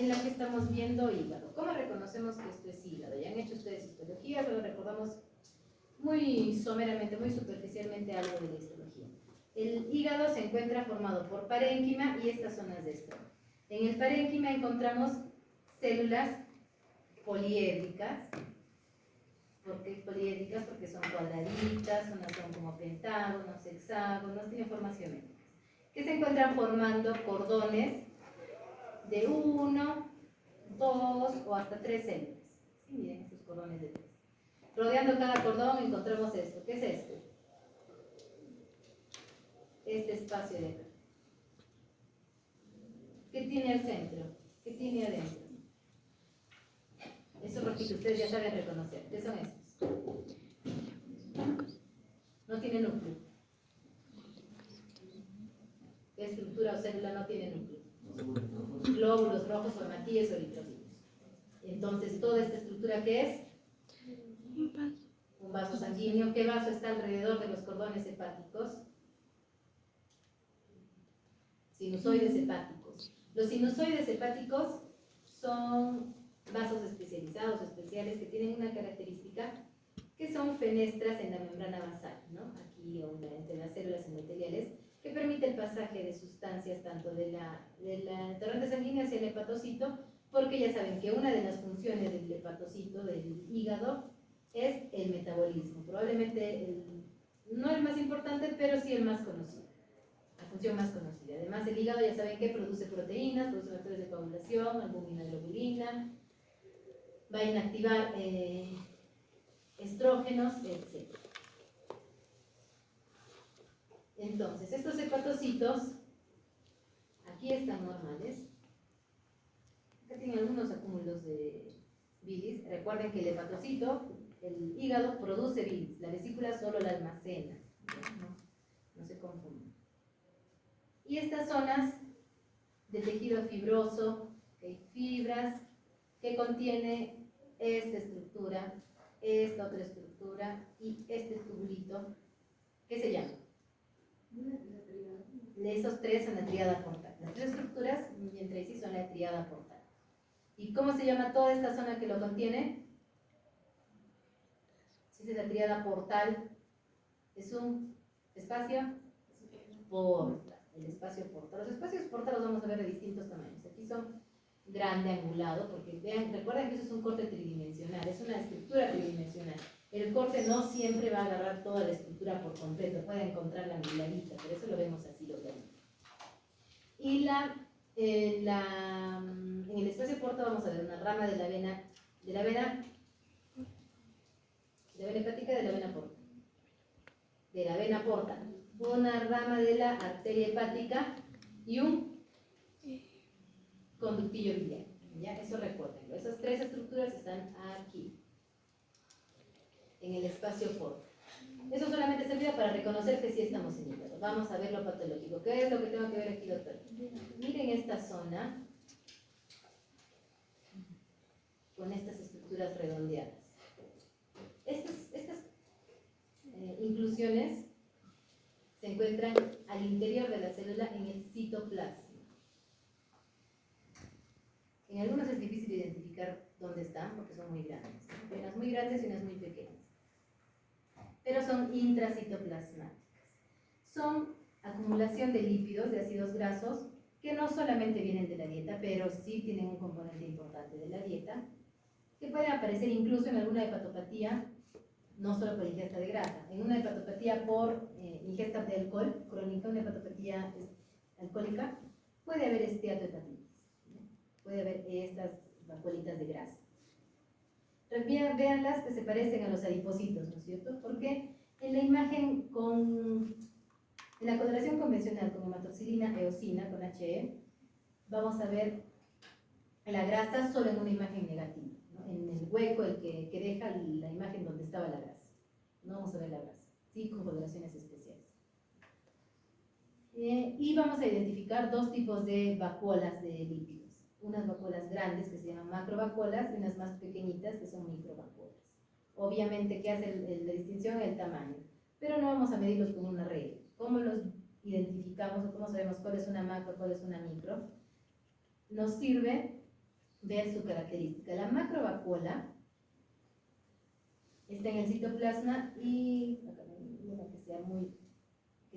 en la que estamos viendo hígado. ¿Cómo reconocemos que esto es hígado? Ya han hecho ustedes histología, pero recordamos muy someramente, muy superficialmente algo de la histología. El hígado se encuentra formado por parénquima y estas zonas de estrógeno. En el parénquima encontramos células poliédricas. ¿Por qué poliédricas? Porque son cuadraditas, unas son como pentágonos, hexágonos, tienen formas geométricas, que se encuentran formando cordones de 1, 2 o hasta 3 células. Sí, miren estos cordones de 3. Rodeando cada cordón encontramos esto. ¿Qué es esto? Este espacio de acá. ¿Qué tiene al centro? ¿Qué tiene adentro? Eso repito, ustedes ya saben reconocer. ¿Qué son estos? No tiene núcleo. ¿Qué estructura o célula no tiene núcleo? Glóbulos rojos o hematíes o eritrocitos. Entonces, ¿toda esta estructura qué es? Un vaso sanguíneo. ¿Qué vaso está alrededor de los cordones hepáticos? Sinusoides hepáticos. Los sinusoides hepáticos son vasos especializados, especiales, que tienen una característica que son fenestras en la membrana basal, ¿no? Aquí entre las células endoteliales, que permite el pasaje de sustancias tanto de la torrente sanguínea hacia el hepatocito, porque ya saben que una de las funciones del hepatocito, del hígado, es el metabolismo. Probablemente no el más importante, pero sí el más conocido. La función más conocida. Además, el hígado ya saben que produce proteínas, produce factores de coagulación, albúmina, globulina, va a inactivar estrógenos, etc. Entonces, estos hepatocitos aquí están normales. Acá tienen algunos acúmulos de bilis. Recuerden que el hepatocito, el hígado, produce bilis. La vesícula solo la almacena. No se confundan. Y estas zonas de tejido fibroso, fibras que contiene esta estructura, esta otra estructura y este tubulito, ¿qué se llama? Esos tres son la tríada portal. Las tres estructuras entre sí son la tríada portal. ¿Y cómo se llama toda esta zona que lo contiene? Si es la tríada portal, es un espacio portal. El espacio portal. Los espacios portal los vamos a ver de distintos tamaños. Aquí son grande, angulado, porque vean, recuerden que eso es un corte tridimensional, es una estructura tridimensional. El corte no siempre va a agarrar toda la estructura por completo, puede encontrar la milarita, por eso lo vemos así, lo vemos. Y en el espacio portal vamos a ver una rama de la vena hepática, de la vena porta. De la vena porta, una rama de la arteria hepática y un conductillo biliar. ¿Ya? Eso recuérdenlo. Esas tres estructuras están aquí, en el espacio porta. Eso solamente servirá para reconocer que sí estamos en hígado. Vamos a ver lo patológico. ¿Qué es lo que tengo que ver aquí, doctor? Miren esta zona con estas estructuras redondeadas. Estas inclusiones se encuentran al interior de la célula en el citoplasma. En algunos es difícil identificar dónde están porque son muy grandes. Hay unas muy grandes y unas muy pequeñas. Pero son intracitoplasmáticas. Son acumulación de lípidos, de ácidos grasos, que no solamente vienen de la dieta, pero sí tienen un componente importante de la dieta, que pueden aparecer incluso en alguna hepatopatía, no solo por ingesta de grasa, en una hepatopatía por ingesta de alcohol crónica, una hepatopatía alcohólica, puede haber esteatohepatitis, puede haber estas vacuolitas de grasa. Veanlas que se parecen a los adipocitos, ¿no es cierto? Porque en la imagen en la coloración convencional con hematoxilina eosina, con HE, vamos a ver la grasa solo en una imagen negativa, ¿no? En el hueco el que deja la imagen donde estaba la grasa. No vamos a ver la grasa, sí, con coloraciones especiales. Y vamos a identificar dos tipos de vacuolas de lípidos. Unas vacuolas grandes que se llaman macrovacuolas y unas más pequeñitas que son microvacuolas. Obviamente, ¿qué hace la distinción? El tamaño. Pero no vamos a medirlos con una regla. ¿Cómo los identificamos o cómo sabemos cuál es una macro, cuál es una micro? Nos sirve ver su característica. La macrovacuola está en el citoplasma y una que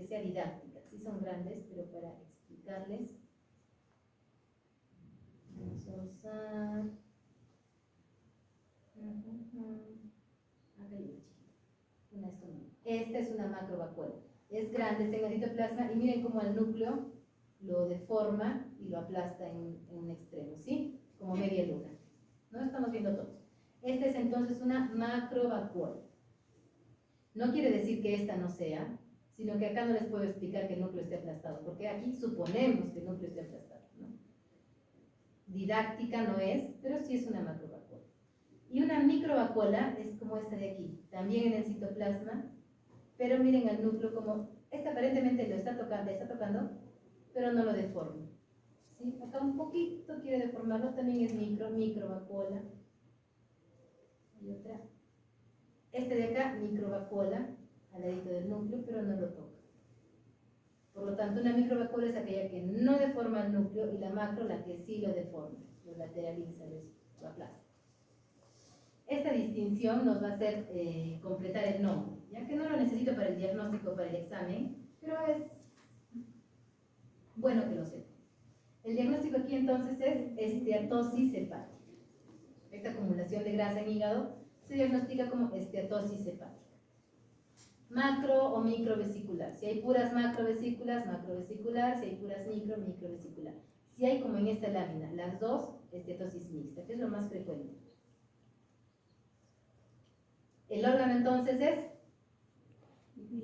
sea didáctica. Sí son grandes, pero para explicarles vamos a usar esta es una macrovacuola. Es grande, está en el citoplasma y miren cómo el núcleo lo deforma y lo aplasta en un extremo, ¿sí? Como media luna. No estamos viendo todos. Esta es entonces una macrovacuola. No quiere decir que esta no sea, sino que acá no les puedo explicar que el núcleo esté aplastado, porque aquí suponemos que el núcleo esté aplastado, ¿no? Didáctica no es, pero sí es una macrovacuola. Y una microvacuola es como esta de aquí, también en el citoplasma, pero miren al núcleo como, esta aparentemente lo está tocando, pero no lo deforma. ¿Sí? Acá un poquito quiere deformarlo, también es microvacuola. Y otra. Este de acá, microvacuola, al ladito del núcleo, pero no lo toca. Por lo tanto, una microvacuola es aquella que no deforma el núcleo y la macro la que sí lo deforma, lo lateraliza, lo aplasta. Esta distinción nos va a hacer completar el nombre, ya que no lo necesito para el diagnóstico, para el examen, pero es bueno que lo sepa. El diagnóstico aquí entonces es esteatosis hepática. Esta acumulación de grasa en hígado se diagnostica como esteatosis hepática. Macro o microvesicular. Si hay puras macrovesículas, macrovesicular. Si hay puras microvesicular. Si hay, como en esta lámina, las dos, esteatosis mixta, que es lo más frecuente. El órgano entonces es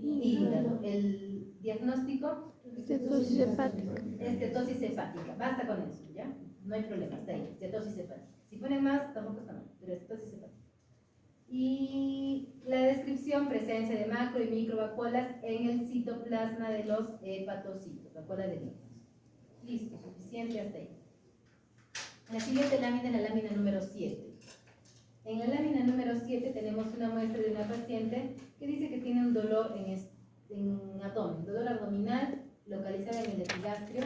hígado. El diagnóstico, Estetosis hepática. estetosis hepática. Basta con eso, ¿ya? No hay problema, está ahí, estetosis hepática. Si ponen más, tampoco está mal, pero estetosis hepática. Y la descripción, presencia de macro y microvacuolas en el citoplasma de los hepatocitos, vacuolas de lípidos. Listo, suficiente hasta ahí. La siguiente lámina es la lámina número 7. En la lámina número 7 tenemos una muestra de una paciente que dice que tiene un dolor en abdomen, dolor abdominal localizado en el epigastrio,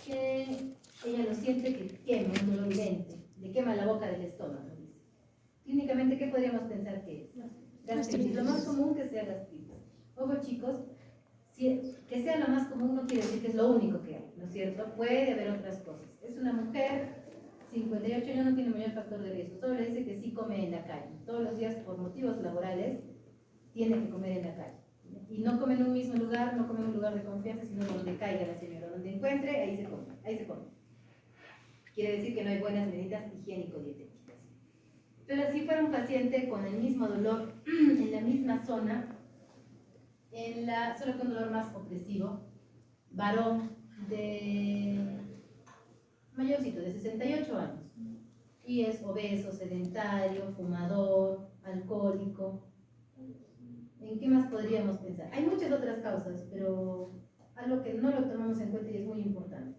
que ella lo siente que quema, un dolor evidente, le quema la boca del estómago. Clínicamente, ¿qué podríamos pensar que es? Gastritis. Lo más común que sea gastritis. Ojo, chicos, que sea lo más común no quiere decir que es lo único que hay, ¿no es cierto? Puede haber otras cosas. Es una mujer, 58 años, no tiene mayor factor de riesgo. Solo le dice que sí come en la calle. Todos los días, por motivos laborales, tiene que comer en la calle. Y no come en un mismo lugar, no come en un lugar de confianza, sino donde caiga la señora. Donde encuentre, ahí se come. Ahí se come. Quiere decir que no hay buenas medidas higiénico-dietéticas. Pero si fuera un paciente con el mismo dolor en la misma zona, solo con un dolor más opresivo, varón mayorcito, de 68 años, y es obeso, sedentario, fumador, alcohólico, ¿en qué más podríamos pensar? Hay muchas otras causas, pero algo que no lo tomamos en cuenta y es muy importante.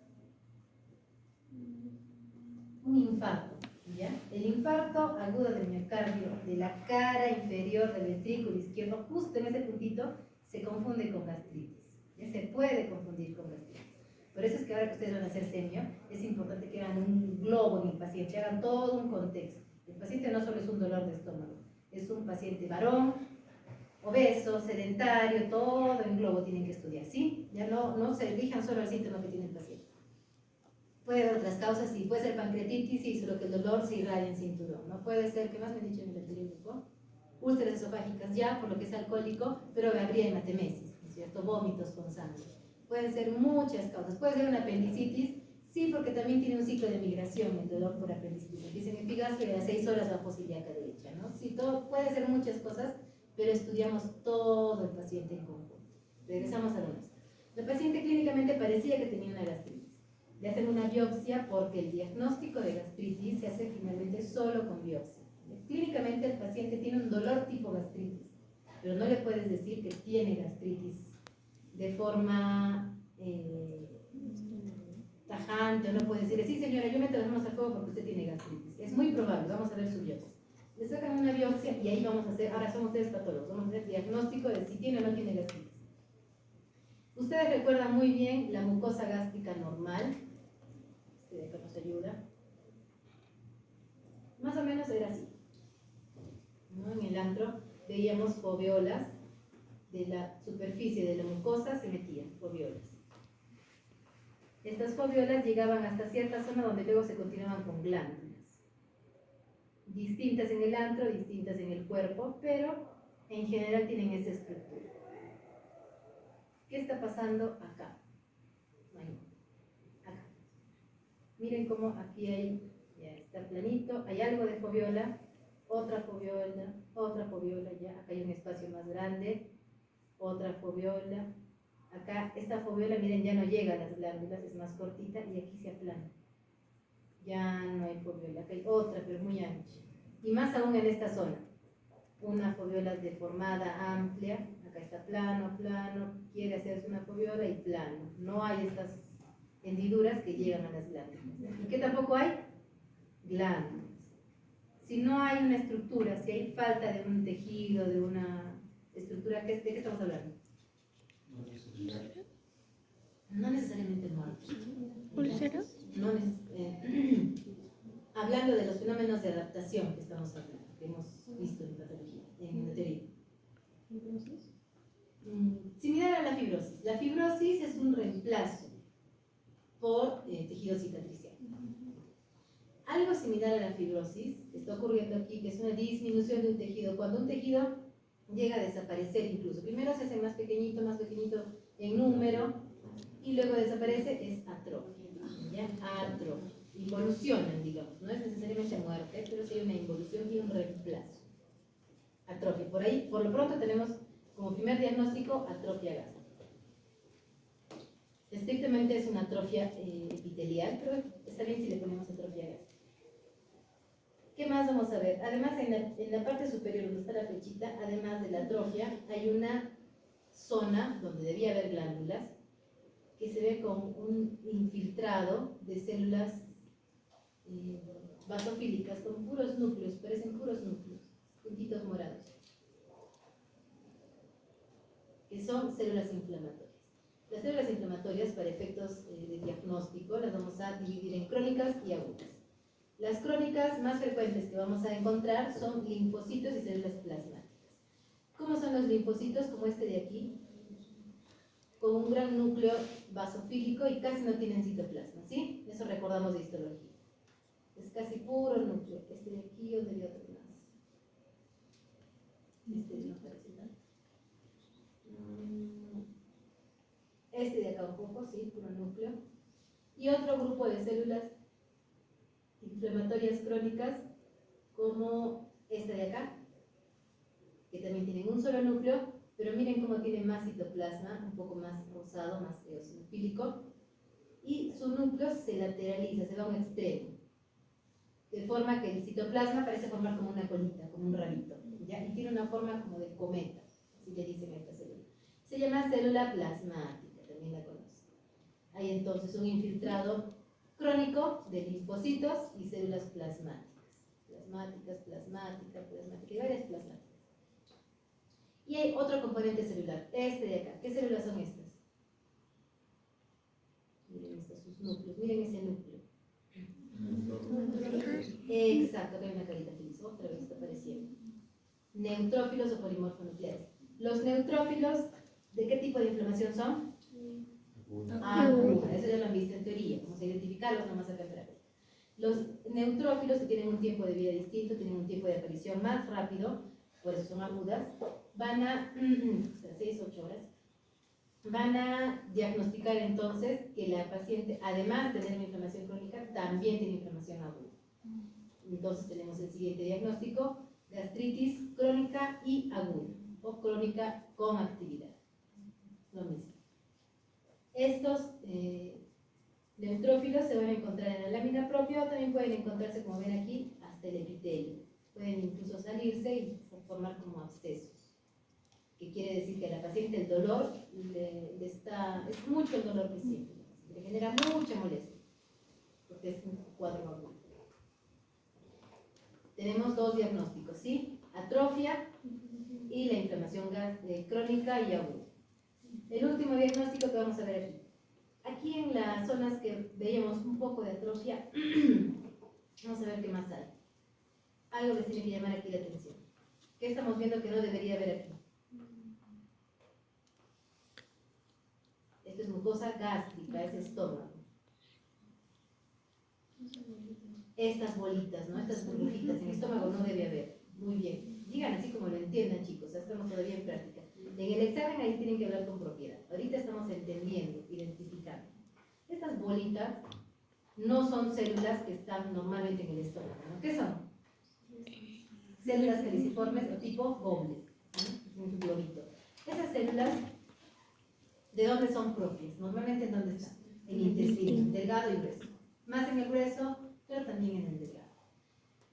Un infarto. ¿Ya? El infarto agudo del miocardio de la cara inferior del ventrículo izquierdo, justo en ese puntito, se confunde con gastritis. Ya se puede confundir con gastritis. Por eso es que ahora que ustedes van a hacer semio, es importante que hagan un globo en el paciente, hagan todo un contexto. El paciente no solo es un dolor de estómago, es un paciente varón, obeso, sedentario, todo en globo tienen que estudiar, ¿sí? Ya no se elijan solo el síntoma que tiene el paciente. Puede haber otras causas, sí, puede ser pancreatitis, sí, solo que el dolor se irradia en cinturón, ¿no? Puede ser, ¿qué más me han dicho en el anterior? Úlceras esofágicas ya, por lo que es alcohólico, pero habría hematemesis, ¿no es cierto? Vómitos con sangre. Pueden ser muchas causas, puede ser una apendicitis, sí, porque también tiene un ciclo de migración, el dolor por apendicitis. Empieza en el epigastrio y a 6 horas bajo ciliaca derecha, ¿no? Sí, todo, puede ser muchas cosas, pero estudiamos todo el paciente en conjunto. Regresamos a lo nuestro. El paciente clínicamente parecía que tenía una gastritis. Le hacen una biopsia porque el diagnóstico de gastritis se hace finalmente solo con biopsia. Clínicamente el paciente tiene un dolor tipo gastritis, pero no le puedes decir que tiene gastritis de forma tajante, o no puedes decir, sí señora, yo meto las manos al fuego porque usted tiene gastritis. Es muy probable, vamos a ver su biopsia. Le sacan una biopsia y ahí vamos a hacer, ahora somos ustedes patólogos, vamos a hacer diagnóstico de si tiene o no tiene gastritis. Ustedes recuerdan muy bien la mucosa gástrica normal, de acá nos ayuda. menos era así, ¿no? En el antro veíamos foveolas, de la superficie de la mucosa se metían foveolas. Estas foviolas llegaban hasta cierta zona donde luego se continuaban con glándulas. Distintas en el antro, distintas en el cuerpo, pero en general tienen esa estructura. ¿Qué está pasando acá? Ahí. Acá. Miren cómo aquí hay, ya está planito, hay algo de foviola, otra foviola, ya, acá hay un espacio más grande, otra foviola. Acá, esta foviola, miren, ya no llega a las glándulas, es más cortita y aquí se aplana. Ya no hay foviola, acá hay otra, pero muy ancha. Y más aún en esta zona. Una foviola deformada, amplia, acá está plano, quiere hacerse una foviola y plano. No hay estas hendiduras que llegan a las glándulas. ¿Y qué tampoco hay? Glándulas. Si no hay una estructura, si hay falta de un tejido, de una estructura, ¿de qué estamos hablando? No necesariamente muertos. ¿Úlcera? No hablando de los fenómenos de adaptación que estamos hablando, que hemos visto en patología, en la teoría. Similar a la fibrosis. La fibrosis es un reemplazo por tejido cicatricial. Algo similar a la fibrosis que está ocurriendo aquí, que es una disminución de un tejido. Cuando un tejido llega a desaparecer incluso, primero se hace más pequeñito en número, y luego desaparece, es atrofia. ¿Ya? Atrofia. Involucionan, digamos. No es necesariamente muerte, pero sí hay una involución y un reemplazo. Atrofia. Por ahí, por lo pronto tenemos como primer diagnóstico atrofia gástrica. Estrictamente es una atrofia epitelial, pero está bien si le ponemos atrofia gástrica. ¿Qué más vamos a ver? Además, en la parte superior donde está la flechita, además de la atrofia, hay una zona donde debía haber glándulas, que se ve con un infiltrado de células basofílicas con puros núcleos, parecen puros núcleos, puntitos morados, que son células inflamatorias. Las células inflamatorias, para efectos de diagnóstico, las vamos a dividir en crónicas y agudas. Las crónicas más frecuentes que vamos a encontrar son linfocitos y células plasmáticas. ¿Cómo son los linfocitos? Como este de aquí, con un gran núcleo basofílico y casi no tienen citoplasma, ¿sí? Eso recordamos de histología. Es casi puro núcleo. Este de aquí o de otro más. Este no parece tanto. Este de acá un poco, sí, puro núcleo. Y otro grupo de células inflamatorias crónicas, como esta de acá, que también tienen un solo núcleo, pero miren cómo tiene más citoplasma, un poco más rosado, más eosinofílico, y su núcleo se lateraliza, se va a un extremo, de forma que el citoplasma parece formar como una colita, como un rabito, ¿ya? Y tiene una forma como de cometa, así le dicen a esta célula. Se llama célula plasmática, también la conocen. Hay entonces un infiltrado crónico de linfocitos y células plasmáticas, y varias plasmáticas. Y hay otro componente celular, este de acá. ¿Qué células son estas? Miren estos sus núcleos, miren ese núcleo. Exacto, acá hay una carita feliz, otra vez está apareciendo. Neutrófilos o polimorfonucleares. Los neutrófilos, ¿de qué tipo de inflamación son? Aguda, eso ya lo han visto en teoría, vamos a identificarlos nomás acá en práctica. Los neutrófilos, que tienen un tiempo de vida distinto, tienen un tiempo de aparición más rápido, por eso son agudas, van a, 6-8 horas, van a diagnosticar entonces que la paciente, además de tener una inflamación crónica, también tiene inflamación aguda. Entonces tenemos el siguiente diagnóstico: gastritis crónica y aguda, o crónica con actividad. Lo mismo. Estos neutrófilos se van a encontrar en la lámina propia, o también pueden encontrarse, como ven aquí, hasta el epitelio. Pueden incluso salirse y formar como abscesos, que quiere decir que a la paciente el dolor es mucho el dolor que siente, le genera mucha molestia, porque es un cuadro agudo. Tenemos dos diagnósticos, ¿sí? Atrofia y la inflamación crónica y aguda. El último diagnóstico que vamos a ver aquí. Aquí en las zonas que veíamos un poco de atrofia, vamos a ver qué más hay. algo les tiene que llamar aquí la atención. ¿Qué estamos viendo que no debería haber aquí? Esto es mucosa gástrica, es estómago. Estas bolitas, ¿no? Estas burbujitas en el estómago no debe haber. Muy bien. Digan así como lo entiendan, chicos. Ya estamos todavía en práctica. En el examen ahí tienen que hablar con propiedad. Ahorita estamos entendiendo, identificando. Estas bolitas no son células que están normalmente en el estómago, ¿no? ¿Qué son? Células caliciformes o tipo goblet, ¿no? Un globito. Esas células, ¿de dónde son propias? Normalmente, ¿en dónde están? En el intestino, delgado y grueso. Más en el grueso, pero también en el delgado.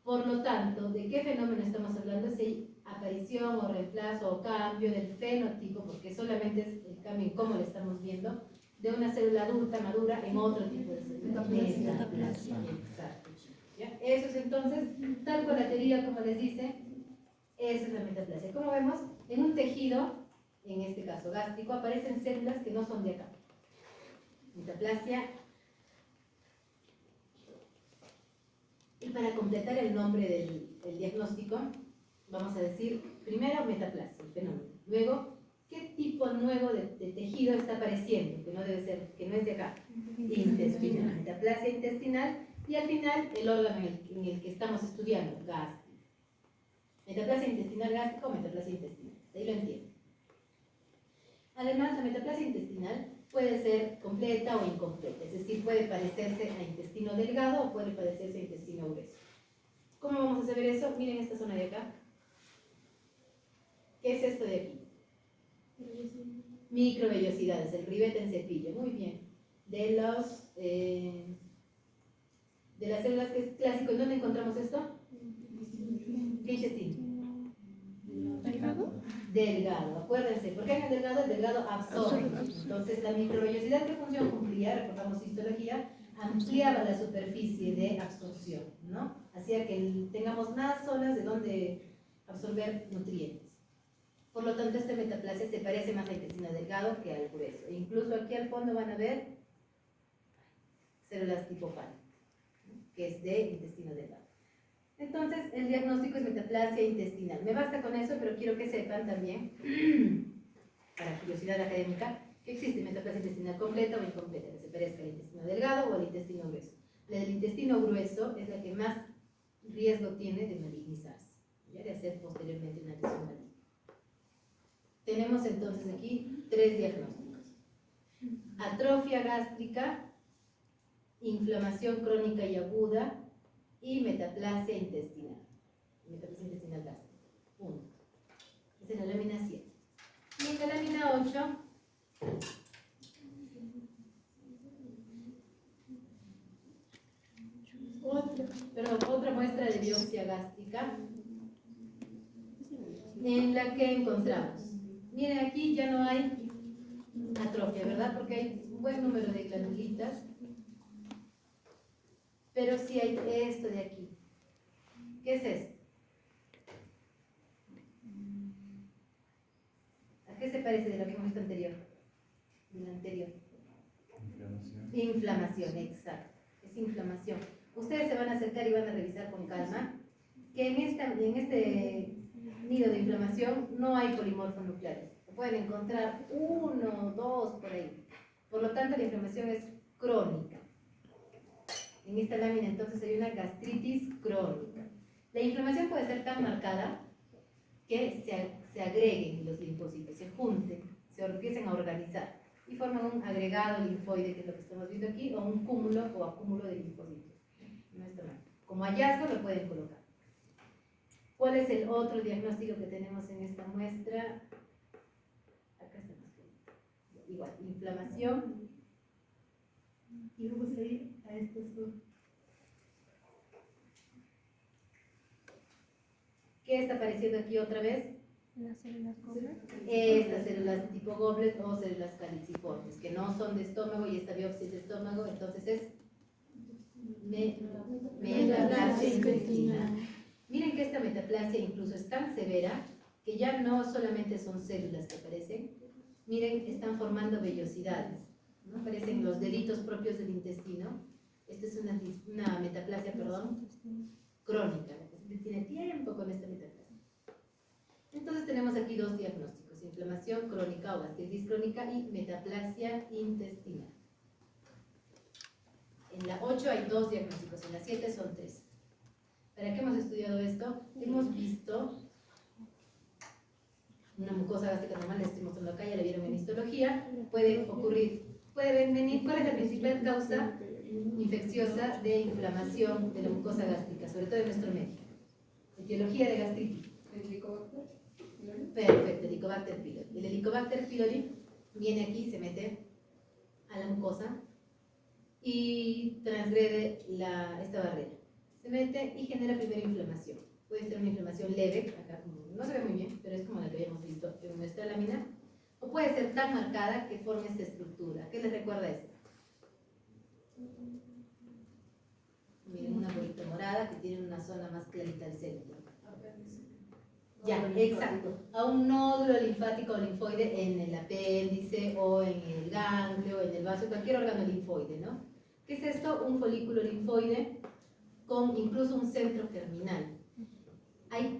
Por lo tanto, ¿de qué fenómeno estamos hablando? Si aparición o reemplazo o cambio del fenotipo, porque solamente es el cambio en cómo lo estamos viendo, de una célula adulta madura en otro tipo de célula. Metaplasia. Exacto, chicos. ¿Ya? Eso es entonces, tal cual la teoría, como les dice, esa es la metaplasia. Como vemos, en un tejido, en este caso gástrico, aparecen células que no son de acá. Metaplasia. Y para completar el nombre del diagnóstico, vamos a decir, primero, metaplasia, el fenómeno. Luego, ¿qué tipo nuevo de tejido está apareciendo? Que no debe ser, que no es de acá. Intestinal, metaplasia intestinal. Y al final, el órgano en el que estamos estudiando, gástrico. Metaplasia intestinal gástrico o metaplasia intestinal. Ahí lo entiendo. Además, la metaplasia intestinal puede ser completa o incompleta, es decir, puede parecerse a intestino delgado o puede parecerse a intestino grueso. ¿Cómo vamos a saber eso? Miren esta zona de acá. ¿Qué es esto de aquí? Microvellosidades, el ribete en cepillo. Muy bien. De las células que es clásico, ¿en dónde encontramos esto? ¿Qué intestino? ¿Delgado? Delgado, acuérdense, porque en el delgado absorbe. Entonces, la microvellosidad, ¿qué función cumplía? Recordamos histología, ampliaba la superficie de absorción, ¿no? Hacía que tengamos más zonas de donde absorber nutrientes. Por lo tanto, esta metaplasia se parece más al intestino delgado que al grueso. E incluso aquí al fondo van a ver células tipo PAN, ¿no? Que es de intestino delgado. Entonces, el diagnóstico es metaplasia intestinal. Me basta con eso, pero quiero que sepan también, para curiosidad académica, que existe metaplasia intestinal completa o incompleta, que se parezca al intestino delgado o al intestino grueso. La del intestino grueso es la que más riesgo tiene de malignizarse, ¿ya? De hacer posteriormente una lesión maligna. Tenemos entonces aquí 3 diagnósticos. Atrofia gástrica, inflamación crónica y aguda, y metaplasia intestinal. Metaplasia intestinal gástrica. Punto. Esa es la lámina 7. Y en la lámina 8, otra muestra de biopsia gástrica en la que encontramos. Miren, aquí ya no hay atrofia, ¿verdad? Porque hay un buen número de glandulitas. Pero sí hay esto de aquí. ¿Qué es esto? ¿A qué se parece de lo que hemos visto anterior? De lo anterior. Inflamación. Inflamación, exacto. Es inflamación. Ustedes se van a acercar y van a revisar con calma que en este nido de inflamación no hay polimorfos nucleares. Pueden encontrar 1 o 2 por ahí. Por lo tanto, la inflamación es crónica. En esta lámina entonces hay una gastritis crónica. La inflamación puede ser tan marcada que se agreguen los linfocitos, se junten, se empiecen a organizar y forman un agregado linfoide, que es lo que estamos viendo aquí, o un cúmulo o acúmulo de linfocitos. No está mal. Como hallazgo lo pueden colocar. ¿Cuál es el otro diagnóstico que tenemos en esta muestra? Acá está. Igual, inflamación. Y vamos a ir a estos dos. ¿Qué está apareciendo aquí otra vez? Las células goblet. Estas células tipo goblet o células caliciformes, que no son de estómago, y esta biopsia es de estómago, entonces es metaplasia intestinal. Miren que esta metaplasia incluso es tan severa que ya no solamente son células que aparecen, miren, están formando vellosidades, ¿no? Aparecen los deditos propios del intestino. Esta es una metaplasia, perdón, crónica. La paciente tiene crónica o gastritis crónica y metaplasia intestinal. En la 8 hay 2 diagnósticos, en la 7 son 3. ¿Para qué hemos estudiado esto? Hemos visto una mucosa gástrica normal, les estoy mostrando acá, ya la vieron en histología, puede venir, ¿cuál es la principal causa infecciosa de inflamación de la mucosa gástrica, sobre todo en nuestro medio? Etiología de gastritis. Perfecto, Helicobacter pylori. El Helicobacter pylori viene aquí, se mete a la mucosa y transgrede esta barrera. Se mete y genera primero inflamación. Puede ser una inflamación leve, acá no se ve muy bien, pero es como la que habíamos visto en nuestra lámina, o puede ser tan marcada que forme esta estructura. ¿Qué les recuerda esto? Miren, una bolita morada que tiene una zona más clarita al centro. Ya, exacto. A un nódulo linfático o linfoide en el apéndice o en el ganglio, en el vaso, cualquier órgano linfoide, ¿no? ¿Qué es esto? Un folículo linfoide con incluso un centro germinal.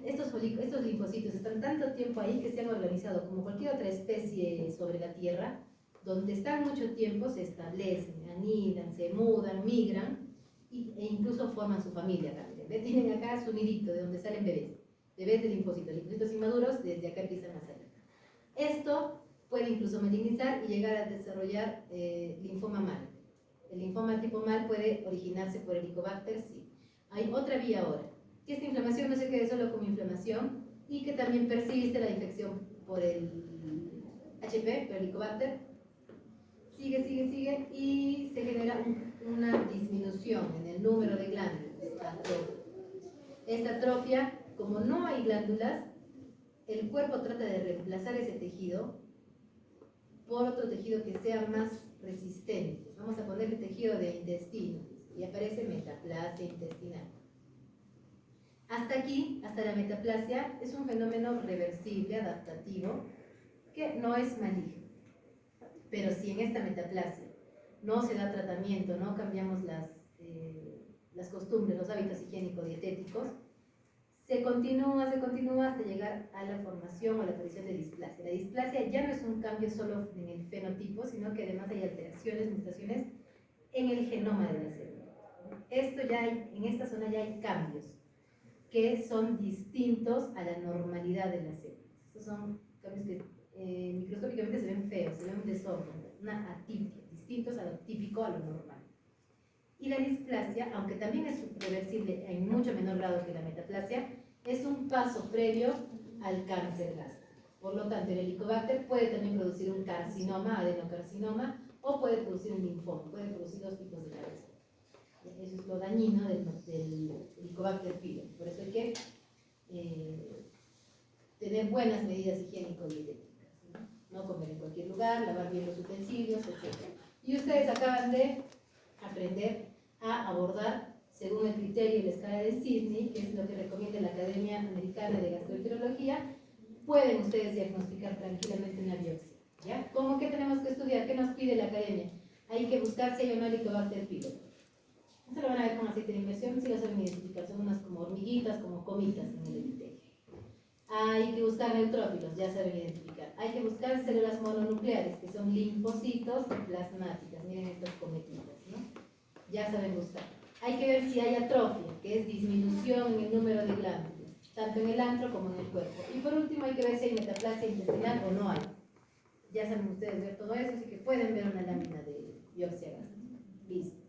Estos linfocitos están tanto tiempo ahí que se han organizado como cualquier otra especie sobre la Tierra, donde están mucho tiempo, se establecen, anidan, se mudan, migran e incluso forman su familia también. ¿Ven? Tienen acá su nidito de donde salen bebés de linfocitos inmaduros, desde acá empiezan a salir. Esto puede incluso malignizar y llegar a desarrollar linfoma mal. El linfoma tipo mal puede originarse por Helicobacter, sí. Hay otra vía ahora, que esta inflamación no se quede solo como inflamación y que también persiste la infección por el HP, por Helicobacter. Sigue y se genera una disminución en el número de glándulas. Esta atrofia, como no hay glándulas, el cuerpo trata de reemplazar ese tejido por otro tejido que sea más resistente. Vamos a ponerle tejido de intestino y aparece metaplasia intestinal. Hasta aquí, hasta la metaplasia, es un fenómeno reversible, adaptativo, que no es maligno. Pero si en esta metaplasia no se da tratamiento, no cambiamos las costumbres, los hábitos higiénico-dietéticos, se continúa hasta llegar a la formación o la aparición de displasia. La displasia ya no es un cambio solo en el fenotipo, sino que además hay alteraciones, mutaciones en el genoma de la célula. En esta zona ya hay cambios que son distintos a la normalidad de las células. Estos son cambios que microscópicamente se ven feos, se ven un desorden, una atipia, distintos a lo típico, a lo normal. Y la displasia, aunque también es reversible en mucho menor grado que la metaplasia, es un paso previo al cáncer gástrico. Por lo tanto, el Helicobacter puede también producir un carcinoma, adenocarcinoma, o puede producir un linfoma, puede producir 2 tipos de cáncer. Eso es lo dañino del Helicobacter pylori. Por eso hay que tener buenas medidas higiénico-dietéticas, ¿no? Comer en cualquier lugar, lavar bien los utensilios, etc. Y ustedes acaban de aprender a abordar según el criterio y la escala de Sydney, que es lo que recomienda la Academia Americana de Gastroenterología. Pueden ustedes diagnosticar tranquilamente una biopsia, ¿ya? ¿Cómo que tenemos que estudiar? ¿Qué nos pide la Academia? Hay que buscar si hay o no Helicobacter pylori. Eso lo van a ver con aceite de inmersión, si lo saben identificar, son unas como hormiguitas, como comitas en el epitelio. Hay que buscar neutrófilos, ya saben identificar. Hay que buscar células mononucleares, que son linfocitos plasmáticas. Miren estas cometitas, ¿no? Ya saben buscar. Hay que ver si hay atrofia, que es disminución en el número de glándulas, tanto en el antro como en el cuerpo. Y por último hay que ver si hay metaplasia intestinal o no hay. Ya saben ustedes ver todo eso, así que pueden ver una lámina de biopsia gástrica. Listo.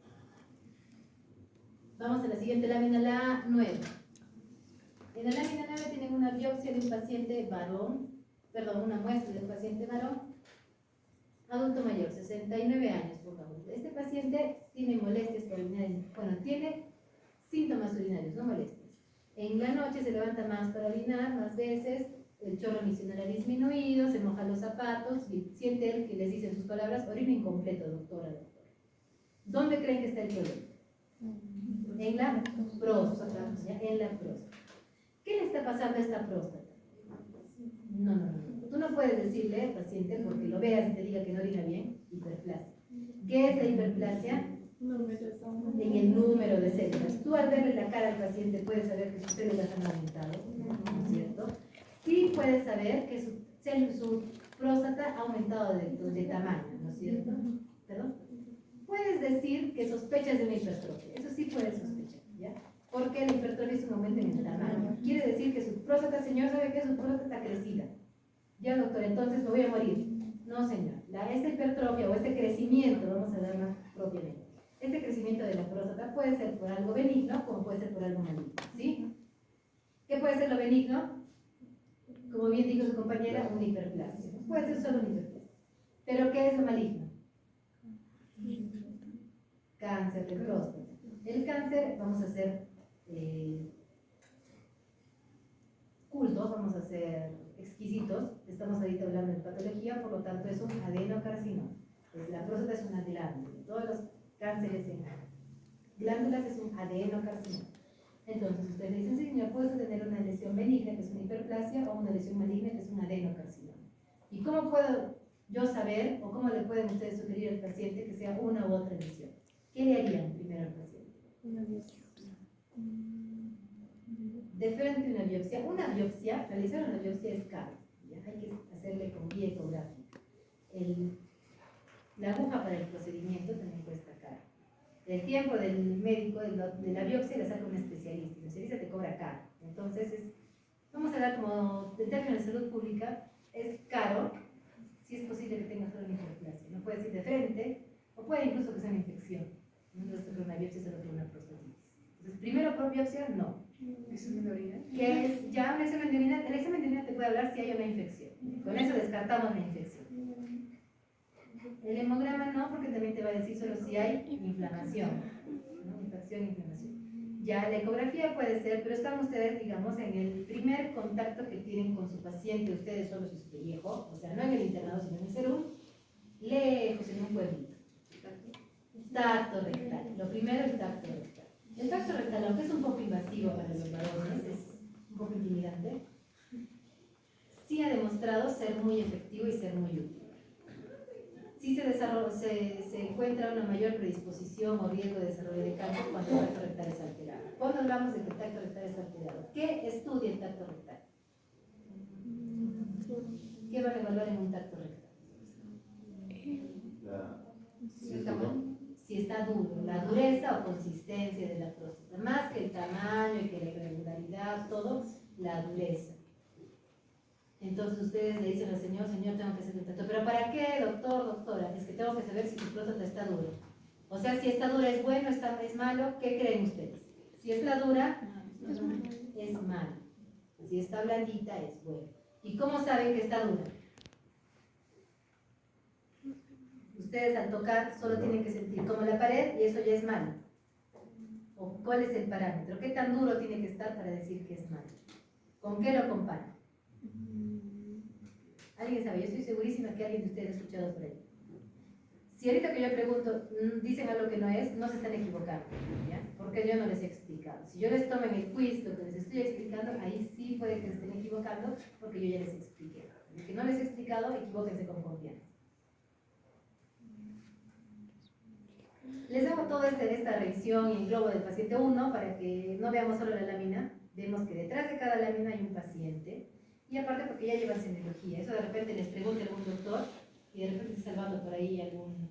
Vamos a la siguiente lámina, la 9. En la lámina 9 tienen una biopsia de un paciente varón, una muestra de un paciente varón, adulto mayor, 69 años, pongamos. Este paciente tiene molestias por orinar, tiene síntomas urinarios, no molestias. En la noche se levanta más para orinar, más veces, el chorro misional ha disminuido, se moja los zapatos, y siente él que les dice en sus palabras, orina incompleto, doctora. ¿Dónde creen que está el problema? En la próstata, ¿ya? En la próstata. ¿Qué le está pasando a esta próstata? No. Tú no puedes decirle al paciente, porque lo veas y te diga que no orina bien, hiperplasia. ¿Qué es la hiperplasia? En el número de células. Tú al verle la cara al paciente puedes saber que sus células han aumentado, ¿no es cierto? Sí puedes saber que su próstata ha aumentado de tamaño, ¿no es cierto? ¿Perdón? Puedes decir que sospechas de una hipertrofia, eso sí puedes sospechar, ¿ya? Porque la hipertrofia es un aumento en el tamaño. Quiere decir que su próstata, señor, ¿sabe que su próstata está crecida? Ya, doctor, entonces me voy a morir. No, señor. Esta hipertrofia o este crecimiento, vamos a darlo propiamente. Este crecimiento de la próstata puede ser por algo benigno como puede ser por algo maligno, ¿sí? ¿Qué puede ser lo benigno? Como bien dijo su compañera, una hiperplasia. Puede ser solo una hiperplasia. ¿Pero qué es lo maligno? Cáncer de próstata. El cáncer, vamos a hacer cultos, vamos a ser exquisitos. Estamos ahorita hablando de patología, por lo tanto es un adenocarcinoma. Pues la próstata es una glándula. Todos los cánceres en glándulas es un adenocarcinoma. Entonces ustedes dicen, sí, señor, puedo tener una lesión benigna, que es una hiperplasia, o una lesión maligna, que es un adenocarcinoma. ¿Y cómo puedo yo saber, o cómo le pueden ustedes sugerir al paciente que sea una u otra lesión? ¿Qué le harían primero al paciente? Una biopsia. De frente a una biopsia. Una biopsia, realizar una biopsia es caro. ¿Ya? Hay que hacerle con guía ecográfica. La aguja para el procedimiento también cuesta caro. El tiempo del médico de la biopsia la saca un especialista. El especialista te cobra caro. Entonces, vamos a hablar como en términos de salud pública, es caro si es posible que tenga solo una hiperplasia. No puede ser de frente, o puede incluso que sea una infección. No es solo una biopsia, solo una prostatitis. Entonces, primero por biopsia, no. ¿Examen de orina? Que es ya un examen de orina. El examen de orina te puede hablar si hay una infección. Con eso descartamos la infección. El hemograma no, porque también te va a decir solo si hay inflamación, ¿no? Infección e inflamación. Ya la ecografía puede ser, pero están ustedes, digamos, en el primer contacto que tienen con su paciente, ustedes solos y su viejo, o sea, no en el internado, sino en el serum, lejos, en un pueblito. Tacto rectal. Lo primero, el tacto rectal. El tacto rectal, aunque es un poco invasivo para los varones, es un poco intimidante, sí ha demostrado ser muy efectivo y ser muy útil. Sí se encuentra una mayor predisposición o riesgo de desarrollo de cáncer cuando el tacto rectal es alterado. Cuando hablamos de que el tacto rectal es alterado, ¿qué estudia el tacto rectal? ¿Qué van a evaluar en un tacto rectal? Si está duro, la dureza o consistencia de la próstata, más que el tamaño y que la irregularidad, todo, la dureza. Entonces ustedes le dicen al señor, señor, tengo que hacer un tacto. ¿Pero para qué, doctor, doctora? Es que tengo que saber si su próstata está dura. O sea, si está dura es bueno, es malo, ¿qué creen ustedes? Si está dura, es malo. Si está blandita, es bueno. ¿Y cómo saben que está dura? Ustedes al tocar solo tienen que sentir como la pared y eso ya es malo. ¿O cuál es el parámetro? ¿Qué tan duro tiene que estar para decir que es malo? ¿Con qué lo comparan? ¿Alguien sabe? Yo estoy segurísima que alguien de ustedes ha escuchado por ahí. Si ahorita que yo pregunto, dicen algo que no es, no se están equivocando, ¿ya? Porque yo no les he explicado. Si yo les tomo en el quiz lo que les estoy explicando, ahí sí puede que se estén equivocando porque yo ya les expliqué. Lo que no les he explicado, equivóquense con confianza. Les hago toda esta revisión y el globo del paciente 1 para que no veamos solo la lámina, vemos que detrás de cada lámina hay un paciente y aparte porque ya llevan semiología, eso de repente les pregunta algún doctor y de repente está salvando por ahí algún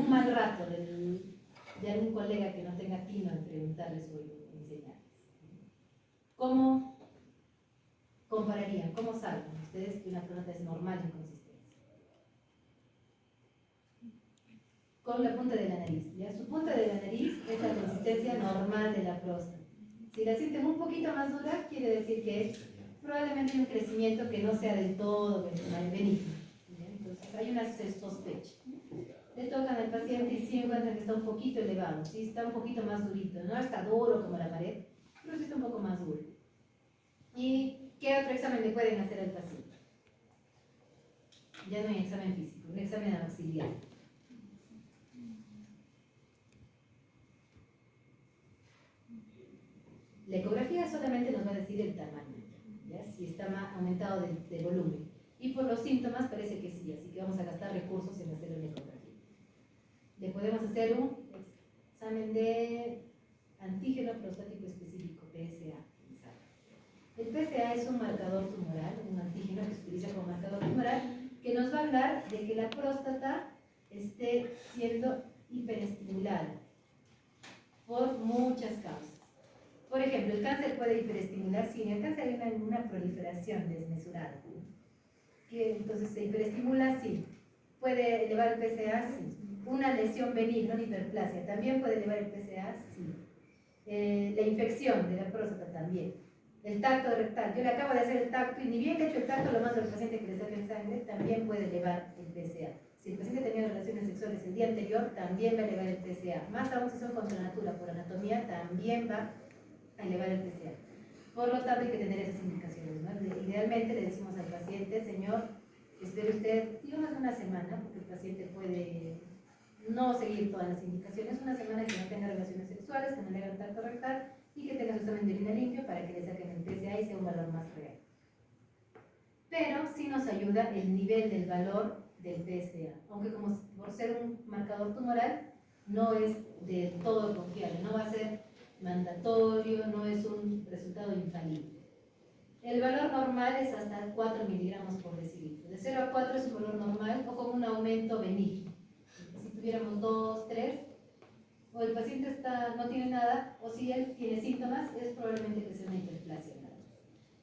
mal rato de algún colega que no tenga tino en preguntarles o en enseñarles. ¿Cómo compararían? ¿Cómo saben ustedes que una próstata es normal en consistencia? Con la punta de la nariz, ¿ya? Su punta de la nariz es la consistencia normal de la próstata. Si la sienten un poquito más dura, quiere decir que probablemente hay un crecimiento que no sea del todo benigno. Entonces hay una sospecha. Le tocan al paciente y sí encuentran que está un poquito elevado, sí está un poquito más durito, no está duro como la pared, pero sí está un poco más duro. ¿Y qué otro examen le pueden hacer al paciente? Ya no hay examen físico, un examen auxiliar. La ecografía solamente nos va a decir el tamaño, ¿ya? Si está más aumentado de volumen. Y por los síntomas parece que sí, así que vamos a gastar recursos en hacer una ecografía. Le podemos hacer un examen de antígeno prostático específico, PSA. El PSA es un marcador tumoral, un antígeno que se utiliza como marcador tumoral, que nos va a hablar de que la próstata esté siendo hiperestimulada por muchas causas. Por ejemplo, el cáncer puede hiperestimular, sí, en el cáncer hay una proliferación desmesurada, que entonces se hiperestimula, sí. Puede elevar el PSA, sí. Una lesión benigna, una hiperplasia, también puede elevar el PSA, sí. La infección de la próstata también. El tacto rectal, yo le acabo de hacer el tacto y ni bien que he hecho el tacto lo mando al paciente que le saquen sangre, también puede elevar el PSA. Si el paciente tenía relaciones sexuales el día anterior, también va a elevar el PSA. Más aún si son contra natura, por anatomía, también va a elevar el PSA. Por lo tanto, hay que tener esas indicaciones, ¿no? Idealmente le decimos al paciente, señor, espere usted, digamos una semana, porque el paciente puede no seguir todas las indicaciones, una semana que no tenga relaciones sexuales, que no le hagan tacto rectal y que tenga su examen de orina limpio para que le saquen el PSA y sea un valor más real. Pero sí nos ayuda el nivel del valor del PSA, aunque como por ser un marcador tumoral no es de todo confiable, no va a ser mandatorio, no es un resultado infalible. El valor normal es hasta 4 miligramos por decilitro. De 0 a 4 es un valor normal o con un aumento benigno. Si tuviéramos 2, 3, o el paciente no tiene nada, o si él tiene síntomas, es probablemente que sea una hiperplasia.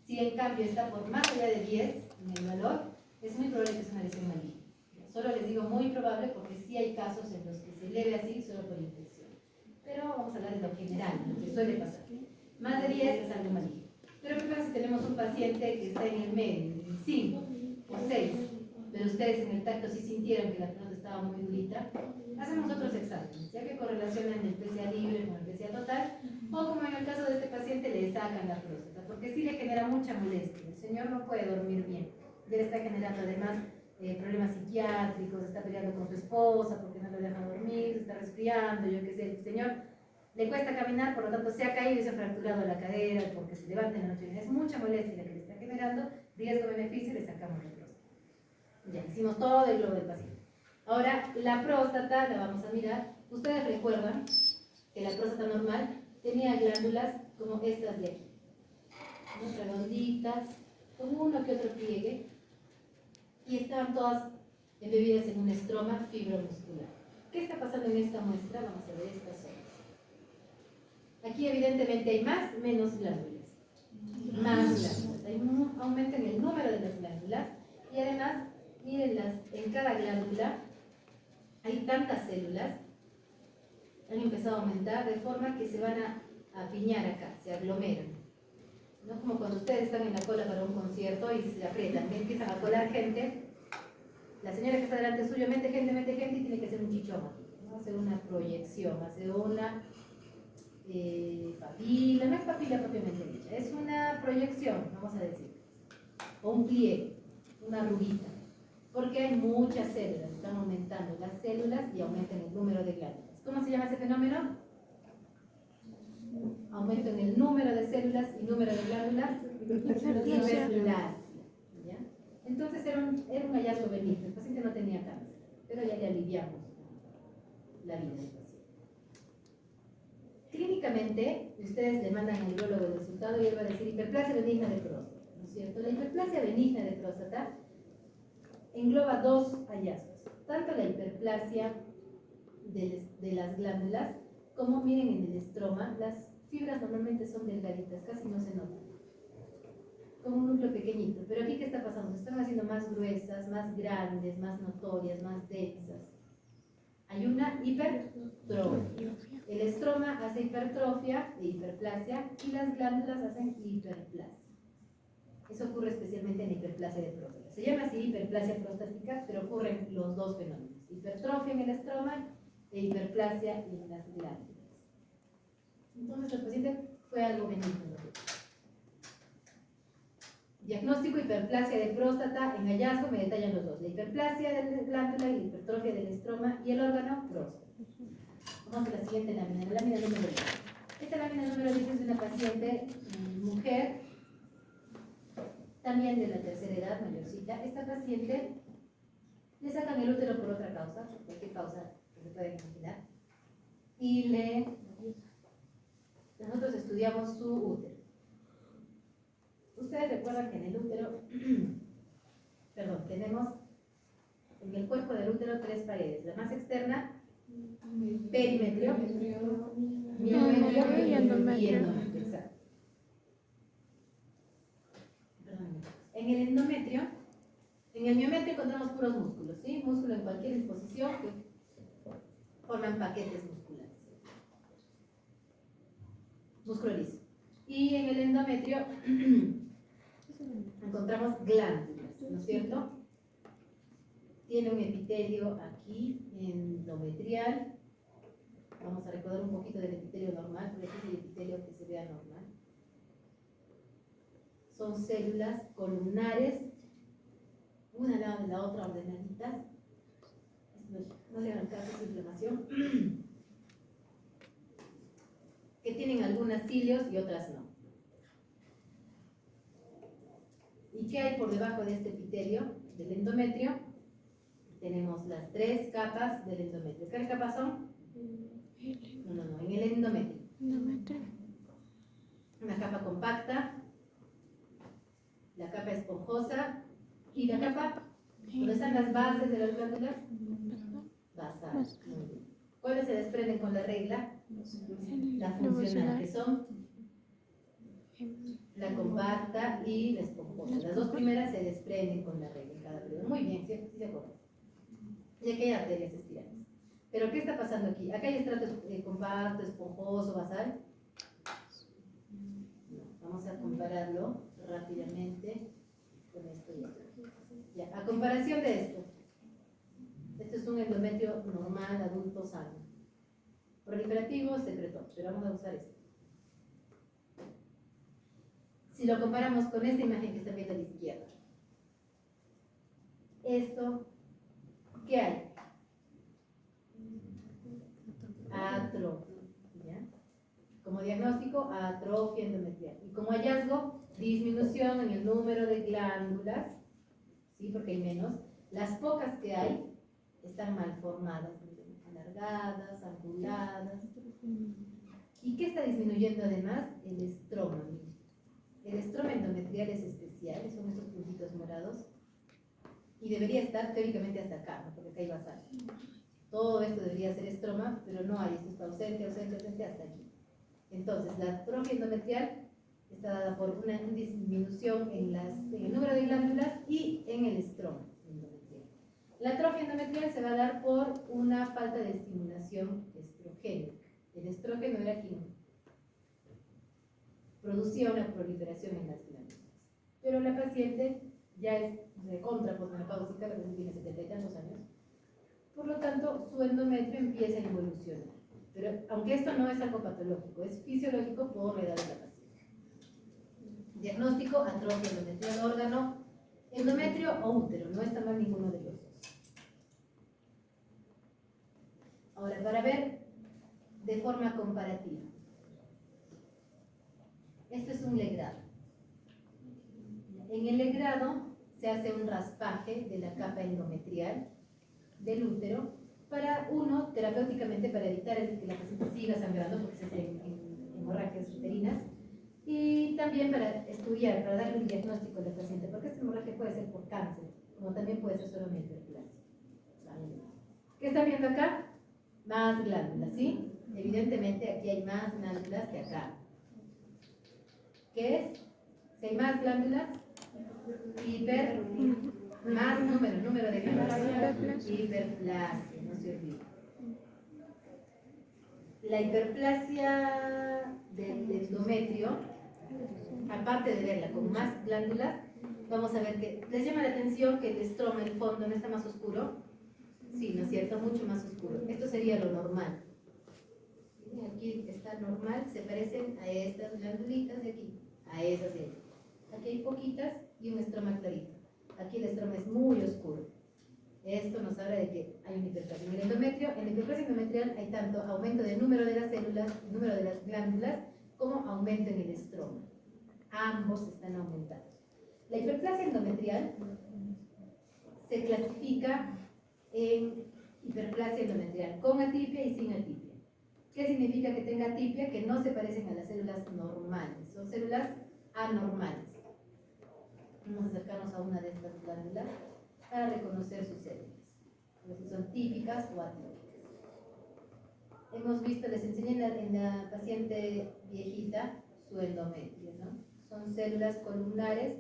Si en cambio está por más allá de 10 en el valor, es muy probable que sea una lesión maligna. Solo les digo muy probable porque sí hay casos en los que se eleve así solo por infección. Pero vamos a hablar de lo general, lo que suele pasar. Más de 10 es algo maligno. Pero ¿qué pasa si tenemos un paciente que está en el medio, en 5 o 6, pero ustedes en el tacto sí sintieron que la próstata estaba muy durita? Hacemos otros exámenes, ya que correlacionan el PSA libre con el PSA total, o como en el caso de este paciente le sacan la próstata, porque sí le genera mucha molestia. El señor no puede dormir bien, ya le está generando además problemas psiquiátricos, está peleando con su esposa porque no le deja dormir, se está resfriando, yo qué sé, el señor le cuesta caminar, por lo tanto se ha caído y se ha fracturado la cadera porque se levanta en la noche. Es mucha molestia la que le está generando, riesgo-beneficio, le sacamos la próstata. Ya hicimos todo el globo del paciente. Ahora, la próstata la vamos a mirar. Ustedes recuerdan que la próstata normal tenía glándulas como estas de aquí, ¿no? Redonditas, con uno que otro pliegue, y estaban todas embebidas en un estroma fibromuscular. ¿Qué está pasando en esta muestra? Vamos a ver estas zonas. Aquí evidentemente hay más, menos glándulas. Más glándulas. Hay un aumento en el número de las glándulas y además, mírenlas, en cada glándula hay tantas células, han empezado a aumentar de forma que se van a apiñar acá, se aglomeran. ¿No? Como cuando ustedes están en la cola para un concierto y se aprietan, que empiezan a colar gente, la señora que está delante suyo mete gente y tiene que hacer un chichón, ¿no? Hacer una proyección, hacer una papila, no es papila propiamente dicha, es una proyección, vamos a decir, o un pliegue, una arruguita, porque hay muchas células, están aumentando las células y aumentan el número de glándulas. ¿Cómo se llama ese fenómeno? Aumento en el número de células y número de glándulas, hiperplasia. ¿Ya? Entonces era un hallazgo benigno, el paciente no tenía cáncer, pero ya le aliviamos la vida del paciente. Clínicamente, ustedes le mandan al urologo el resultado y él va a decir hiperplasia benigna de próstata, ¿no es cierto? La hiperplasia benigna de próstata engloba dos hallazgos, tanto la hiperplasia de las glándulas, como miren en el estroma, las fibras normalmente son delgaditas, casi no se notan, como un núcleo pequeñito, pero aquí ¿qué está pasando? Se están haciendo más gruesas, más grandes, más notorias, más densas. Hay una hipertrofia. El estroma hace hipertrofia e hiperplasia y las glándulas hacen hiperplasia. Eso ocurre especialmente en la hiperplasia de próstata. Se llama así hiperplasia prostática, pero ocurren los dos fenómenos. Hipertrofia en el estroma e hiperplasia en las glándulas. Entonces el paciente fue algo benigno. Diagnóstico hiperplasia de próstata, en hallazgo me detallan los dos. La hiperplasia de la glándula y la hipertrofia del estroma y el órgano próstata. Vamos a la siguiente lámina, la lámina número 10. Esta lámina número 10 es de una paciente, mujer, también de la tercera edad, mayorcita. Esta paciente le sacan el útero por otra causa, por cualquier causa que se pueda imaginar, y nosotros estudiamos su útero. Ustedes recuerdan que en el útero, perdón, tenemos en el cuerpo del útero 3 paredes. La más externa, perimetrio, miometrio y endometrio. Exacto. Perdón. En el endometrio, en el miometrio encontramos puros músculos, ¿sí? Músculo en cualquier disposición que forman paquetes musculares. Músculo liso. Y en el endometrio encontramos glándulas, ¿no es cierto? Tiene un epitelio aquí, endometrial. Vamos a recordar un poquito del epitelio normal, porque este es el epitelio que se vea normal. Son células columnares, una al lado de la otra, ordenaditas. No le hagan caso, es inflamación. Que tienen algunas cilios y otras no. ¿Y qué hay por debajo de este epitelio, del endometrio? Tenemos las 3 capas del endometrio. ¿Qué capas son? No, en el endometrio. Una capa compacta, la capa esponjosa y la capa donde están las bases de las glándulas basal. Muy bien. ¿Cuáles se desprenden con la regla? La funcional, que son la compacta y la esponjosa. Las dos primeras se desprenden con la regla en cada periodo. Muy bien, ¿sí se acuerdan? Y aquí hay arterias estiradas. ¿Pero qué está pasando aquí? ¿Acá hay estrato compacto, esponjoso, basal? No. Vamos a compararlo rápidamente con esto ya. A comparación de esto, este es un endometrio normal, adulto, sano. Proliferativo, secretón, pero vamos a usar esto. Si lo comparamos con esta imagen que están viendo a la izquierda, esto, ¿qué hay? Atrofia. ¿Ya? Como diagnóstico, atrofia endometrial. Y como hallazgo, disminución en el número de glándulas, ¿sí? Porque hay menos. Las pocas que hay están mal formadas, alargadas, anguladas. ¿Y qué está disminuyendo además? El estroma. El estroma endometrial es especial, son estos puntitos morados. Y debería estar teóricamente hasta acá, ¿no? Porque acá hay basal. Todo esto debería ser estroma, pero no hay, esto está ausente hasta aquí. Entonces, la atrofia endometrial está dada por una disminución en el número de glándulas y en el estroma endometrial. La atrofia endometrial se va a dar por una falta de estimulación estrogénica. El estrógeno era quien producía una proliferación en las glándulas. Pero la paciente ya es de contra posmenopáusica, la paciente tiene 70 y tantos años. Por lo tanto, su endometrio empieza a evolucionar. Pero aunque esto no es algo patológico, es fisiológico por la edad de la paciente. Diagnóstico, atrofia endometrial, órgano, endometrio o útero, no está mal ninguno de los dos. Ahora, para ver de forma comparativa. Esto es un legrado. En el legrado se hace un raspaje de la capa endometrial del útero para uno, terapéuticamente, para evitar que la paciente siga sangrando porque se hace en hemorragias uterinas, y también para estudiar, para darle un diagnóstico a la paciente, porque esta hemorragia puede ser por cáncer, como también puede ser solamente hiperplasia. ¿Qué están viendo acá? Más glándulas, ¿sí? Evidentemente aquí hay más glándulas que acá. ¿Qué es? Si hay más glándulas, más número de glándulas, hiperplasia, no se olvide. La hiperplasia del endometrio, aparte de verla con más glándulas, vamos a ver que les llama la atención que el estroma, el fondo, ¿no está más oscuro? Sí, ¿no es cierto? Mucho más oscuro. Esto sería lo normal. Aquí está normal, se parecen a estas glandulitas de aquí, a esas de aquí. Aquí hay poquitas y un estroma clarito. Aquí el estroma es muy oscuro. Esto nos habla de que hay una hiperplasia en el endometrio. En la hiperplasia endometrial hay tanto aumento del número de las células, número de las glándulas, como aumento en el estroma. Ambos están aumentados. La hiperplasia endometrial se clasifica en hiperplasia endometrial con atipia y sin atipia. ¿Qué significa que tenga atipia? Que no se parecen a las células normales, son células anormales. Vamos a acercarnos a una de estas glándulas para reconocer sus células, a ver si son típicas o atípicas. Hemos visto, les enseñé en la paciente viejita su endometrio, ¿no? Son células columnares,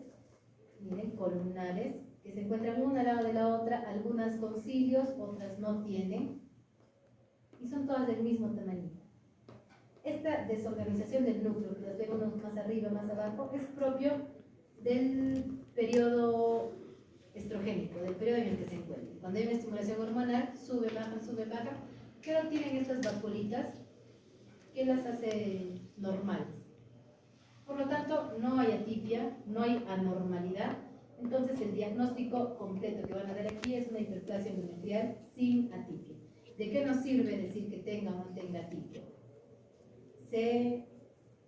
miren, columnares, que se encuentran una al lado de la otra, algunas con cilios, otras no tienen, y son todas del mismo tamaño. Esta desorganización del núcleo, que las vemos más arriba, más abajo, es propio del periodo estrogénico, del periodo en el que se encuentra. Cuando hay una estimulación hormonal, sube, baja, pero tienen estas vasculitas que las hace normales. Por lo tanto, no hay atipia, no hay anormalidad. Entonces, el diagnóstico completo que van a ver aquí es una hiperplasia endometrial sin atipia. ¿De qué nos sirve decir que tenga o no tenga atipia?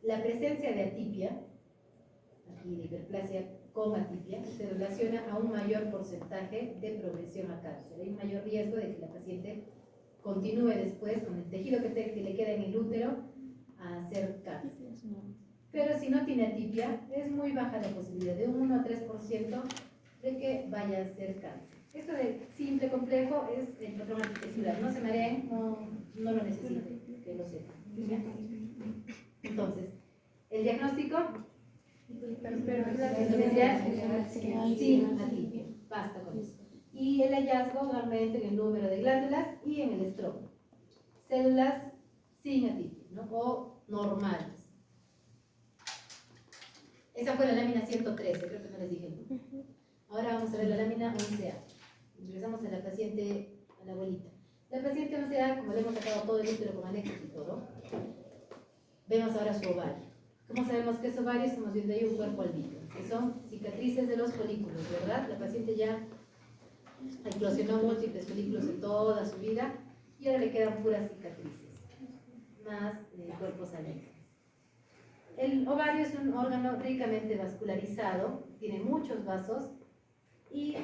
La presencia de atipia, aquí de hiperplasia con atipia, se relaciona a un mayor porcentaje de progresión a cáncer. Hay un mayor riesgo de que la paciente continúe después con el tejido que le queda en el útero a hacer cáncer. Pero si no tiene atipia, es muy baja la posibilidad, de un 1 a 3% de que vaya a ser cáncer. Esto de simple complejo es el patrón anticelular. No se mareen, no lo necesito, que lo sepan. Entonces, el diagnóstico endometrial sin atipia. Basta con eso. Y el hallazgo normalmente en el número de glándulas y en el estrógeno. Células sin atipia, ¿no? O normales. Esa fue la lámina 113, creo que no les dije el número. Ahora vamos a ver la lámina 11A. Regresamos a la paciente, a la abuelita. La paciente 11A, como le hemos sacado todo el útero con anexos y todo, vemos ahora su ovario. ¿Cómo sabemos que es ovario? Estamos viendo ahí un cuerpo albino, que son cicatrices de los folículos, ¿verdad? La paciente ya eclosionó múltiples folículos en toda su vida y ahora le quedan puras cicatrices, más cuerpos albinos. El ovario es un órgano ricamente vascularizado, tiene muchos vasos y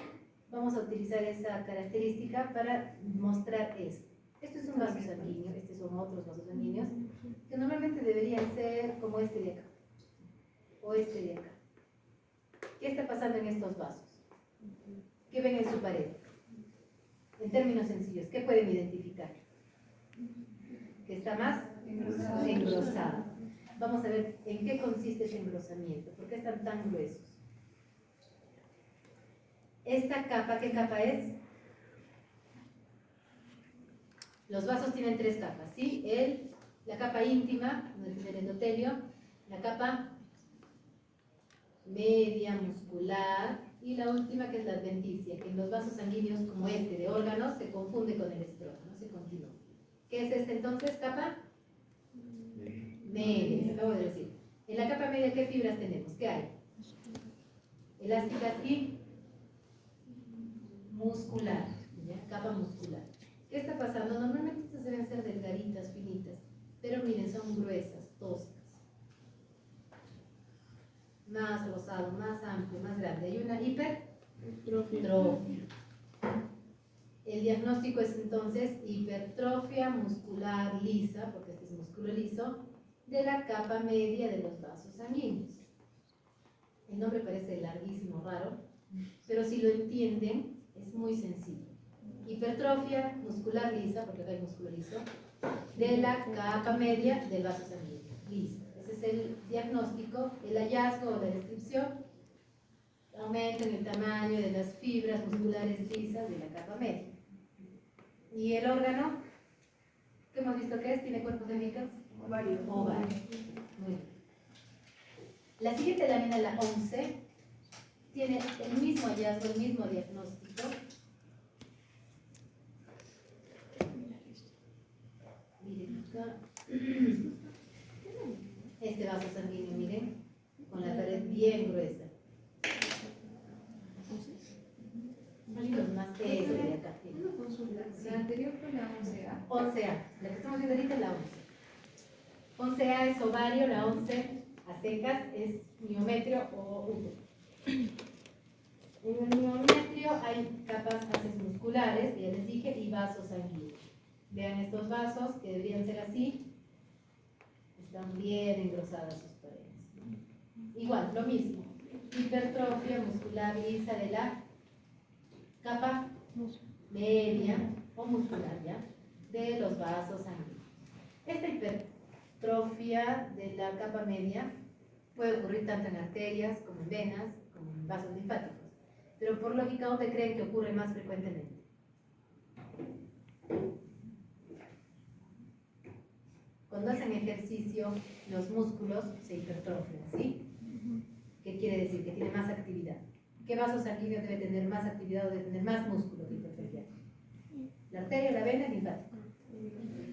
vamos a utilizar esa característica para mostrar esto. Esto es un vaso sanguíneo, estos son otros vasos sanguíneos, que normalmente deberían ser como este de acá, o este de acá. ¿Qué está pasando en estos vasos? ¿Qué ven en su pared? En términos sencillos, ¿qué pueden identificar? Que está más engrosado. Vamos a ver en qué consiste ese engrosamiento, por qué están tan gruesos. Esta capa, ¿qué capa es? Los vasos tienen tres capas, ¿sí? La capa íntima, del endotelio, la capa media muscular y la última que es la adventicia, que en los vasos sanguíneos como este de órganos se confunde con el estrógeno, se continúa. ¿Qué es este entonces? Capa media, les acabo de decir. En la capa media, ¿qué fibras tenemos? ¿Qué hay? Elásticas y muscular, ¿ya? Capa muscular. ¿Qué está pasando? Normalmente estas deben ser delgaditas, finitas, pero miren, son gruesas, toscas. Más rosado, más amplio, más grande. Hay una hipertrofia. El diagnóstico es entonces hipertrofia muscular lisa, porque este es músculo liso, de la capa media de los vasos sanguíneos. El nombre parece larguísimo, raro, pero si lo entienden, es muy sencillo. Hipertrofia muscular lisa, porque acá hay músculo liso, de la capa media del vaso sanguíneo, lisa. Ese es el diagnóstico, el hallazgo o la descripción. Aumento en el tamaño de las fibras musculares lisas de la capa media. ¿Y el órgano? ¿Qué hemos visto que es? ¿Tiene cuerpos semicas? Ovario. Ovario. Muy bien. La siguiente lámina, la 11, tiene el mismo hallazgo, el mismo diagnóstico. Miren acá. Este vaso sanguíneo, miren, con la pared bien gruesa. Más este de acá. Una consulta. La anterior fue la 11A. 11A, la que estamos viendo ahorita es la 11. 11A es ovario, la 11 a secas es miometrio o útero. En el miometrio hay capas bases musculares, que ya les dije, y vasos sanguíneos. Vean estos vasos, que deberían ser así, están bien engrosadas sus paredes. Igual, lo mismo. hipertrofia muscular lisa de la capa media o muscular, ¿ya? De los vasos sanguíneos. Esta hipertrofia de la capa media puede ocurrir tanto en arterias como en venas, como en vasos linfáticos. Pero por lógica, ¿dónde creen que ocurre más frecuentemente? Cuando hacen ejercicio, los músculos se hipertrofian, ¿sí? ¿Qué quiere decir? Que tiene más actividad. ¿Qué vaso sanguíneo debe tener más actividad o debe tener más músculo que hipertrofiar? ¿La arteria, la vena, el linfático?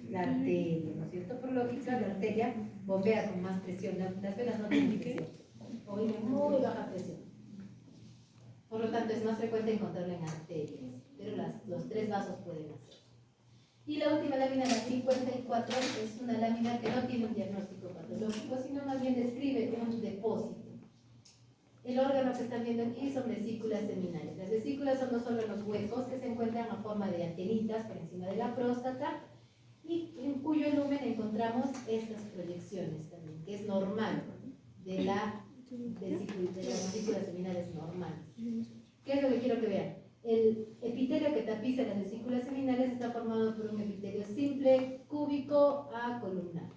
La arteria, ¿no es cierto? Por lógica, la arteria bombea con más presión. Las venas no tienen presión, o tienen muy baja presión. Por lo tanto, es más frecuente encontrarla en arterias, pero los tres vasos pueden hacer. Y la última lámina, la 54, es una lámina que no tiene un diagnóstico patológico, sino más bien describe un depósito. El órgano que están viendo aquí son vesículas seminales. Las vesículas son los órganos huecos que se encuentran a forma de antenitas por encima de la próstata y en cuyo lumen encontramos estas proyecciones también, que es normal de las vesículas seminales normales. ¿Qué es lo que quiero que vean? El epitelio que tapiza las vesículas seminales está formado por un epitelio simple, cúbico a columnar,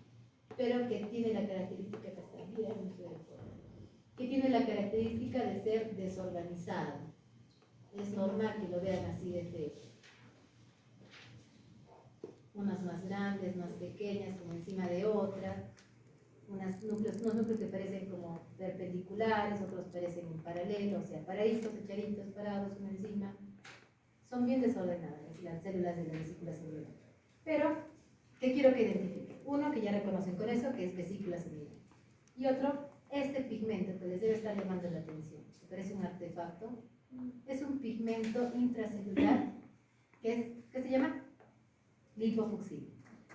pero que tiene la característica que está aquí, que tiene la característica de ser desorganizado. Es normal que lo vean así de feo. Unas más grandes, más pequeñas, como encima de otras. Unos núcleos que parecen como perpendiculares, otros parecen en paralelo, o sea, paraditos, echaditos, parados, uno encima. Son bien desordenadas las células de la vesícula seminal. Pero, ¿qué quiero que identifiquen? Uno que ya reconocen con eso, que es vesícula seminal. Y otro, este pigmento que les debe estar llamando la atención. ¿Te parece un artefacto? Es un pigmento intracelular que se llama lipofucsina.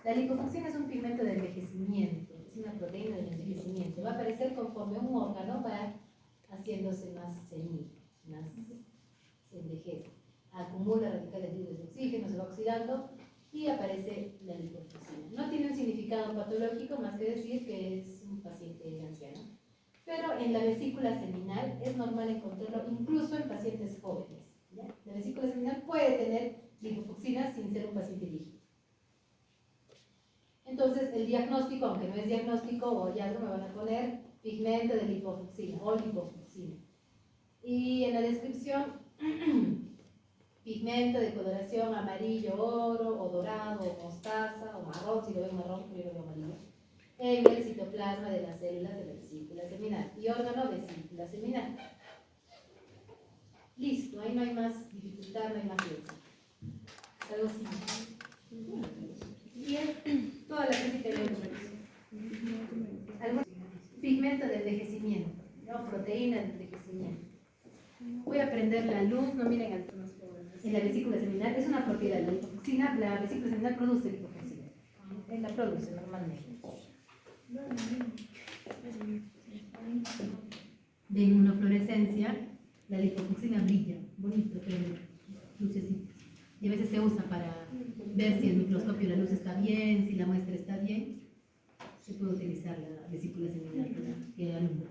La lipofucsina es un pigmento de envejecimiento, es una proteína de envejecimiento. Va a aparecer conforme un órgano va haciéndose más senil, se envejece. Acumula radicales libres de oxígeno, se va oxidando y aparece la lipofucsina. No tiene un significado patológico más que decir que es un paciente anciano. Pero en la vesícula seminal es normal encontrarlo incluso en pacientes jóvenes, ¿ya? La vesícula seminal puede tener lipofucsina sin ser un paciente viejo. Entonces, el diagnóstico, aunque no es diagnóstico o hallazgo, me van a poner pigmento de lipofucsina o lipofucsina. Y en la descripción, pigmento de coloración amarillo, oro, o dorado, o mostaza, o marrón, si lo ven marrón, yo lo veo amarillo, en el citoplasma de las células de la vesícula seminal. Y órgano, vesícula seminal. Listo, ahí no hay más dificultad, no hay más ciencia. Es algo simple. Y es toda la crítica de la pigmento de envejecimiento, ¿no? Proteína de envejecimiento. Voy a prender la luz, no miren en la vesícula seminal, es una propiedad de la lipofucsina, la vesícula seminal produce lipofucsina. La produce normalmente. De inmunofluorescencia, la lipofucsina brilla, bonito, pero lucecita. Y a veces se usa para ver si el microscopio la luz está bien, si la muestra está bien. Se puede utilizar la vesícula seminal para que alumbra.